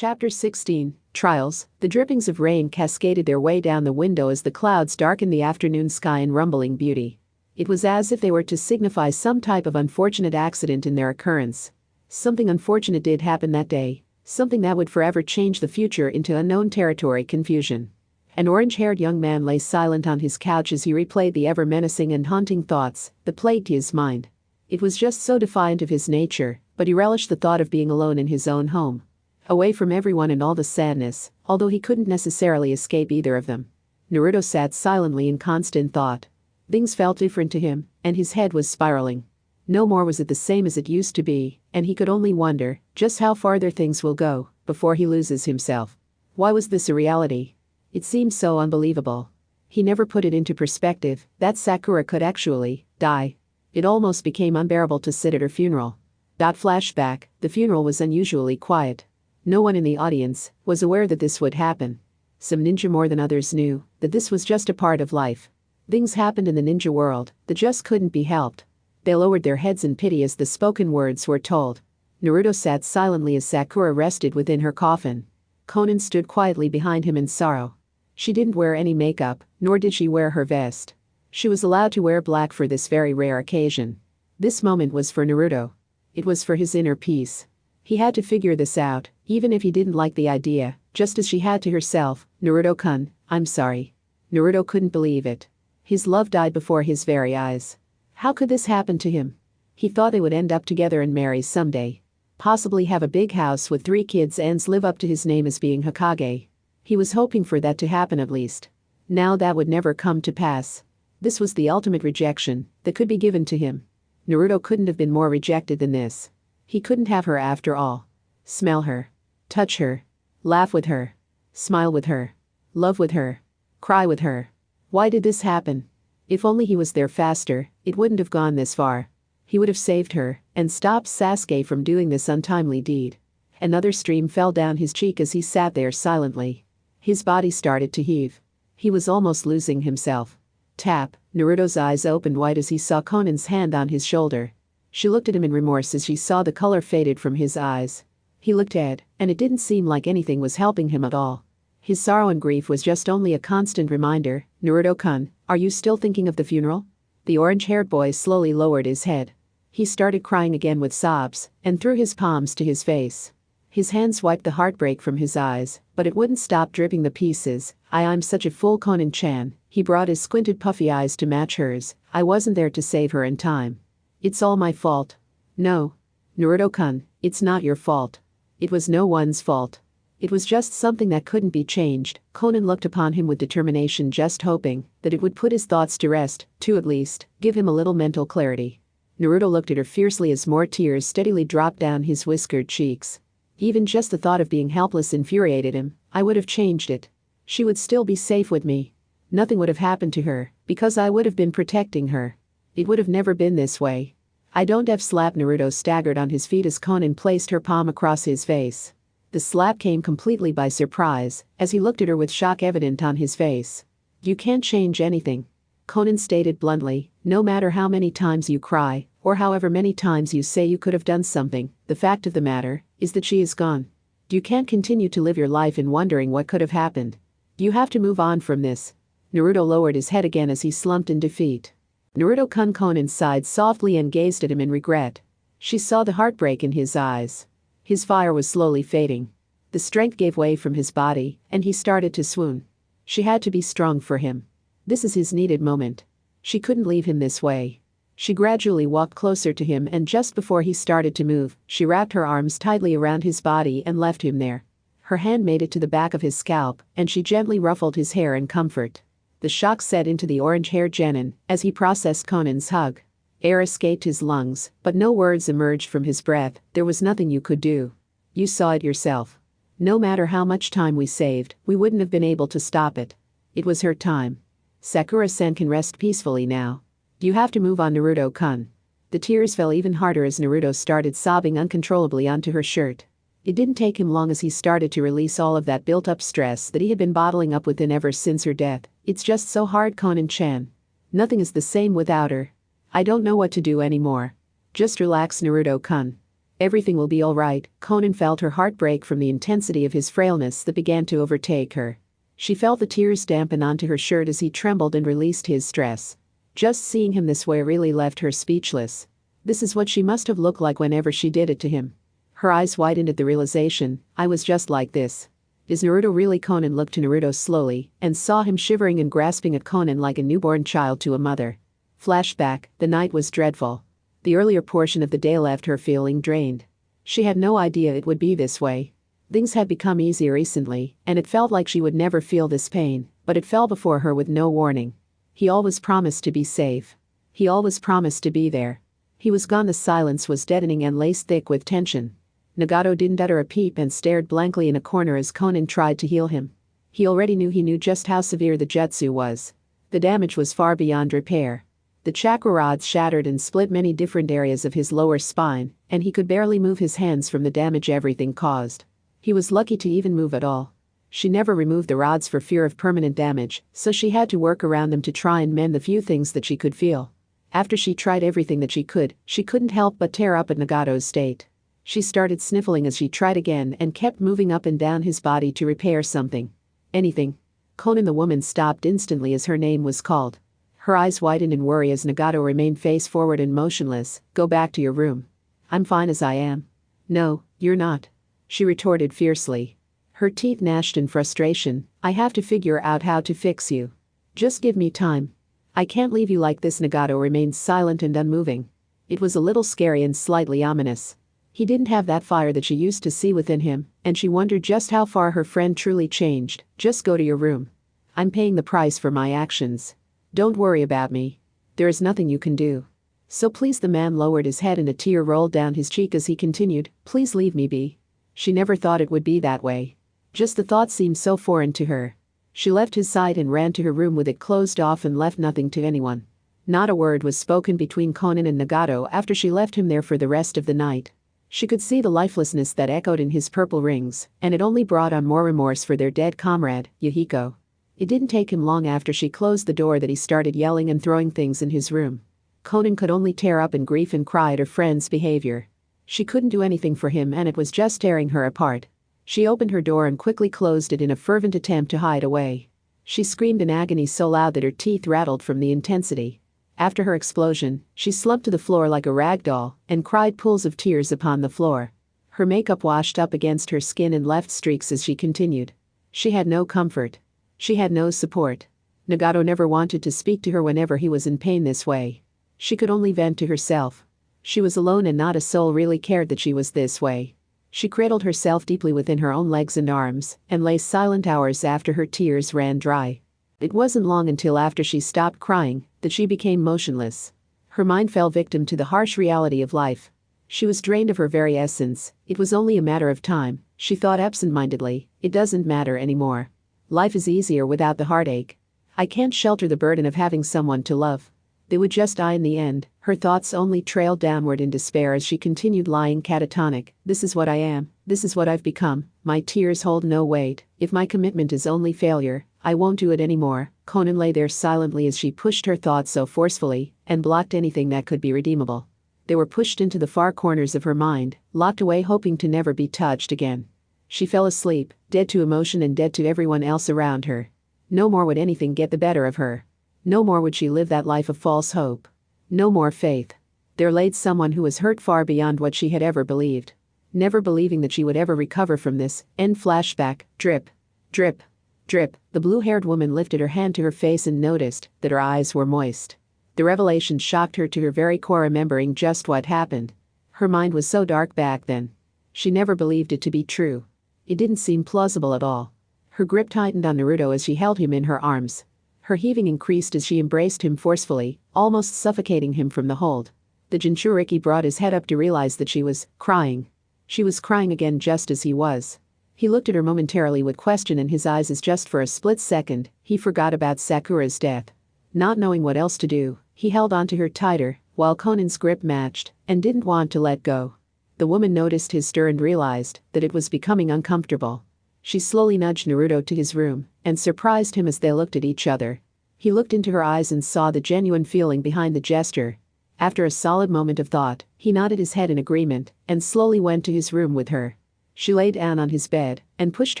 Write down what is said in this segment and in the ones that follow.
Chapter 16, Trials. The drippings of rain cascaded their way down the window as the clouds darkened the afternoon sky in rumbling beauty. It was as if they were to signify some type of unfortunate accident in their occurrence. Something unfortunate did happen that day, something that would forever change the future into unknown territory confusion. An orange-haired young man lay silent on his couch as he replayed the ever-menacing and haunting thoughts that plagued his mind. It was just so defiant of his nature, but he relished the thought of being alone in his own home, away from everyone and all the sadness, although he couldn't necessarily escape either of them. Naruto sat silently in constant thought. Things felt different to him, and his head was spiraling. No more was it the same as it used to be, and he could only wonder just how farther things will go before he loses himself. Why was this a reality? It seemed so unbelievable. He never put it into perspective that Sakura could actually die. It almost became unbearable to sit at her funeral. Flashback, the funeral was unusually quiet. No one in the audience was aware that this would happen. Some ninja more than others knew that this was just a part of life. Things happened in the ninja world that just couldn't be helped. They lowered their heads in pity as the spoken words were told. Naruto sat silently as Sakura rested within her coffin. Konan stood quietly behind him in sorrow. She didn't wear any makeup, nor did she wear her vest. She was allowed to wear black for this very rare occasion. This moment was for Naruto. It was for his inner peace. He had to figure this out, even if he didn't like the idea, just as she had to herself. Naruto-kun, I'm sorry. Naruto couldn't believe it. His love died before his very eyes. How could this happen to him? He thought they would end up together and marry someday. Possibly have a big house with 3 kids and live up to his name as being Hokage. He was hoping for that to happen at least. Now that would never come to pass. This was the ultimate rejection that could be given to him. Naruto couldn't have been more rejected than this. He couldn't have her after all. Smell her. Touch her. Laugh with her. Smile with her. Love with her. Cry with her. Why did this happen? If only he was there faster, it wouldn't have gone this far. He would have saved her and stopped Sasuke from doing this untimely deed. Another stream fell down his cheek as he sat there silently. His body started to heave. He was almost losing himself. Tap. Naruto's eyes opened wide as he saw Konan's hand on his shoulder. She looked at him in remorse as she saw the color faded from his eyes. He looked at, and it didn't seem like anything was helping him at all. His sorrow and grief was just only a constant reminder. Naruto-kun, are you still thinking of the funeral? The orange-haired boy slowly lowered his head. He started crying again with sobs, and threw his palms to his face. His hands wiped the heartbreak from his eyes, but it wouldn't stop dripping the pieces. I'm such a fool, Konan-chan. He brought his squinted puffy eyes to match hers. I wasn't there to save her in time. It's all my fault. No. Naruto-kun, it's not your fault. It was no one's fault. It was just something that couldn't be changed. Konan looked upon him with determination, just hoping that it would put his thoughts to rest, to at least give him a little mental clarity. Naruto looked at her fiercely as more tears steadily dropped down his whiskered cheeks. Even just the thought of being helpless infuriated him. I would have changed it. She would still be safe with me. Nothing would have happened to her, because I would have been protecting her. It would have never been this way. I don't have slap. Naruto staggered on his feet as Konan placed her palm across his face. The slap came completely by surprise, as he looked at her with shock evident on his face. You can't change anything. Konan stated bluntly, no matter how many times you cry, or however many times you say you could have done something, the fact of the matter is that she is gone. You can't continue to live your life in wondering what could have happened. You have to move on from this. Naruto lowered his head again as he slumped in defeat. Naruto-kun. Konan sighed softly and gazed at him in regret. She saw the heartbreak in his eyes. His fire was slowly fading. The strength gave way from his body, and he started to swoon. She had to be strong for him. This is his needed moment. She couldn't leave him this way. She gradually walked closer to him, and just before he started to move, she wrapped her arms tightly around his body and left him there. Her hand made it to the back of his scalp, and she gently ruffled his hair in comfort. The shock set into the orange-haired genin as he processed Konan's hug. Air escaped his lungs, but no words emerged from his breath. There was nothing you could do. You saw it yourself. No matter how much time we saved, we wouldn't have been able to stop it. It was her time. Sakura-san can rest peacefully now. You have to move on, Naruto-kun. The tears fell even harder as Naruto started sobbing uncontrollably onto her shirt. It didn't take him long as he started to release all of that built-up stress that he had been bottling up within ever since her death. It's just so hard, Konan-chan. Nothing is the same without her. I don't know what to do anymore. Just relax, Naruto-kun. Everything will be all right. Conan felt her heart break from the intensity of his frailness that began to overtake her. She felt the tears dampen onto her shirt as he trembled and released his stress. Just seeing him this way really left her speechless. This is what she must have looked like whenever she did it to him. Her eyes widened at the realization, I was just like this. Is Naruto really? Conan looked to Naruto slowly and saw him shivering and grasping at Conan like a newborn child to a mother. Flashback, the night was dreadful. The earlier portion of the day left her feeling drained. She had no idea it would be this way. Things had become easier recently, and it felt like she would never feel this pain, but it fell before her with no warning. He always promised to be safe. He always promised to be there. He was gone. The silence was deadening and laced thick with tension. Nagato didn't utter a peep and stared blankly in a corner as Conan tried to heal him. He knew just how severe the jutsu was. The damage was far beyond repair. The chakra rods shattered and split many different areas of his lower spine, and he could barely move his hands from the damage everything caused. He was lucky to even move at all. She never removed the rods for fear of permanent damage, so she had to work around them to try and mend the few things that she could feel. After she tried everything that she couldn't help but tear up at Nagato's state. She started sniffling as she tried again and kept moving up and down his body to repair something. Anything. Conan. The woman stopped instantly as her name was called. Her eyes widened in worry as Nagato remained face forward and motionless. Go back to your room. I'm fine as I am. No, you're not. She retorted fiercely. Her teeth gnashed in frustration. I have to figure out how to fix you. Just give me time. I can't leave you like this. Nagato remained silent and unmoving. It was a little scary and slightly ominous. He didn't have that fire that she used to see within him, and she wondered just how far her friend truly changed. Just go to your room. I'm paying the price for my actions. Don't worry about me. There is nothing you can do. So please. The man lowered his head and a tear rolled down his cheek as he continued, please leave me be. She never thought it would be that way. Just the thought seemed so foreign to her. She left his side and ran to her room with it closed off and left nothing to anyone. Not a word was spoken between Conan and Nagato after she left him there for the rest of the night. She could see the lifelessness that echoed in his purple rings, and it only brought on more remorse for their dead comrade, Yahiko. It didn't take him long after she closed the door that he started yelling and throwing things in his room. Conan could only tear up in grief and cry at her friend's behavior. She couldn't do anything for him and it was just tearing her apart. She opened her door and quickly closed it in a fervent attempt to hide away. She screamed in agony so loud that her teeth rattled from the intensity. After her explosion, she slumped to the floor like a rag doll and cried pools of tears upon the floor. Her makeup washed up against her skin and left streaks as she continued. She had no comfort. She had no support. Nagato never wanted to speak to her whenever he was in pain this way. She could only vent to herself. She was alone and not a soul really cared that she was this way. She cradled herself deeply within her own legs and arms and lay silent hours after her tears ran dry. It wasn't long until after she stopped crying that she became motionless. Her mind fell victim to the harsh reality of life. She was drained of her very essence. It was only a matter of time, she thought absent-mindedly. It doesn't matter anymore. Life is easier without the heartache. I can't shelter the burden of having someone to love. They would just die in the end. Her thoughts only trailed downward in despair as she continued lying catatonic. This is what I am. This is what I've become. My tears hold no weight. If my commitment is only failure, I won't do it anymore. Conan lay there silently as she pushed her thoughts so forcefully and blocked anything that could be redeemable. They were pushed into the far corners of her mind, locked away hoping to never be touched again. She fell asleep, dead to emotion and dead to everyone else around her. No more would anything get the better of her. No more would she live that life of false hope. No more faith. There laid someone who was hurt far beyond what she had ever believed. Never believing that she would ever recover from this. End flashback. Drip. Drip. Drip. The blue-haired woman lifted her hand to her face and noticed that her eyes were moist. The revelation shocked her to her very core, remembering just what happened. Her mind was so dark back then. She never believed it to be true. It didn't seem plausible at all. Her grip tightened on Naruto as she held him in her arms. Her heaving increased as she embraced him forcefully, almost suffocating him from the hold. The Jinchuriki brought his head up to realize that she was crying. She was crying again just as he was. He looked at her momentarily with question in his eyes as just for a split second, he forgot about Sakura's death. Not knowing what else to do, he held onto her tighter, while Conan's grip matched, and didn't want to let go. The woman noticed his stir and realized that it was becoming uncomfortable. She slowly nudged Naruto to his room and surprised him as they looked at each other. He looked into her eyes and saw the genuine feeling behind the gesture. After a solid moment of thought, he nodded his head in agreement and slowly went to his room with her. She lay down on his bed and pushed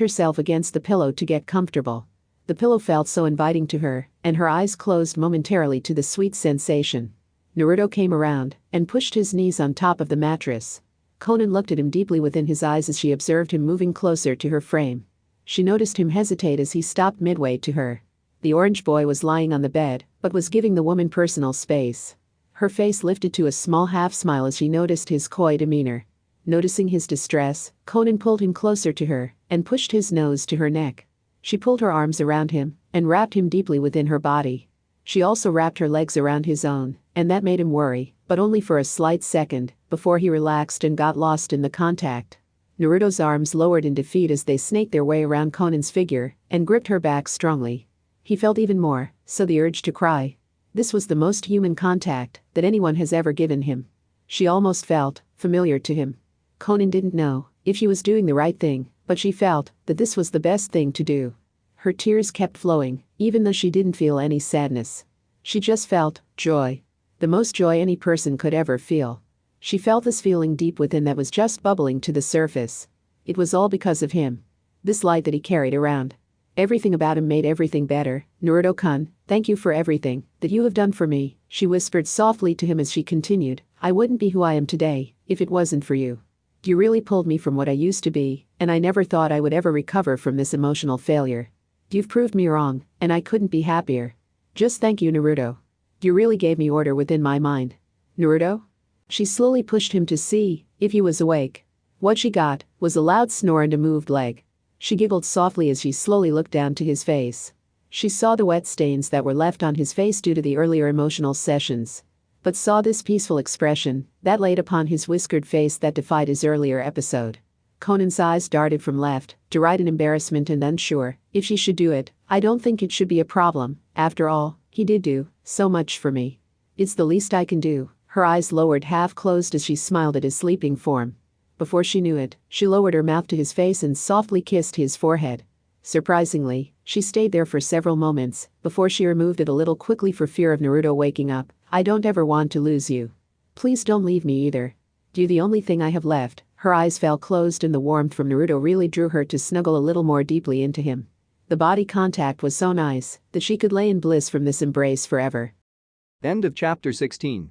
herself against the pillow to get comfortable. The pillow felt so inviting to her, and her eyes closed momentarily to the sweet sensation. Naruto came around and pushed his knees on top of the mattress. Conan looked at him deeply within his eyes as she observed him moving closer to her frame. She noticed him hesitate as he stopped midway to her. The orange boy was lying on the bed, but was giving the woman personal space. Her face lifted to a small half-smile as she noticed his coy demeanor. Noticing his distress, Conan pulled him closer to her and pushed his nose to her neck. She pulled her arms around him and wrapped him deeply within her body. She also wrapped her legs around his own, and that made him worry, but only for a slight second, before he relaxed and got lost in the contact. Naruto's arms lowered in defeat as they snaked their way around Conan's figure and gripped her back strongly. He felt even more, so the urge to cry. This was the most human contact that anyone has ever given him. She almost felt familiar to him. Conan didn't know if she was doing the right thing, but she felt that this was the best thing to do. Her tears kept flowing, even though she didn't feel any sadness. She just felt joy. The most joy any person could ever feel. She felt this feeling deep within that was just bubbling to the surface. It was all because of him. This light that he carried around. Everything about him made everything better. Naruto-kun, thank you for everything that you have done for me, she whispered softly to him as she continued. I wouldn't be who I am today if it wasn't for you. You really pulled me from what I used to be, and I never thought I would ever recover from this emotional failure. You've proved me wrong, and I couldn't be happier. Just thank you, Naruto. You really gave me order within my mind. Naruto? She slowly pushed him to see if he was awake. What she got was a loud snore and a moved leg. She giggled softly as she slowly looked down to his face. She saw the wet stains that were left on his face due to the earlier emotional sessions, but saw this peaceful expression that laid upon his whiskered face that defied his earlier episode. Conan's eyes darted from left to right in embarrassment and unsure if she should do it. I don't think it should be a problem. After all, he did do so much for me. It's the least I can do. Her eyes lowered half closed as she smiled at his sleeping form. Before she knew it, she lowered her mouth to his face and softly kissed his forehead. Surprisingly, she stayed there for several moments before she removed it a little quickly for fear of Naruto waking up. I don't ever want to lose you. Please don't leave me either. You're the only thing I have left. Her eyes fell closed and the warmth from Naruto really drew her to snuggle a little more deeply into him. The body contact was so nice that she could lay in bliss from this embrace forever. End of chapter 16.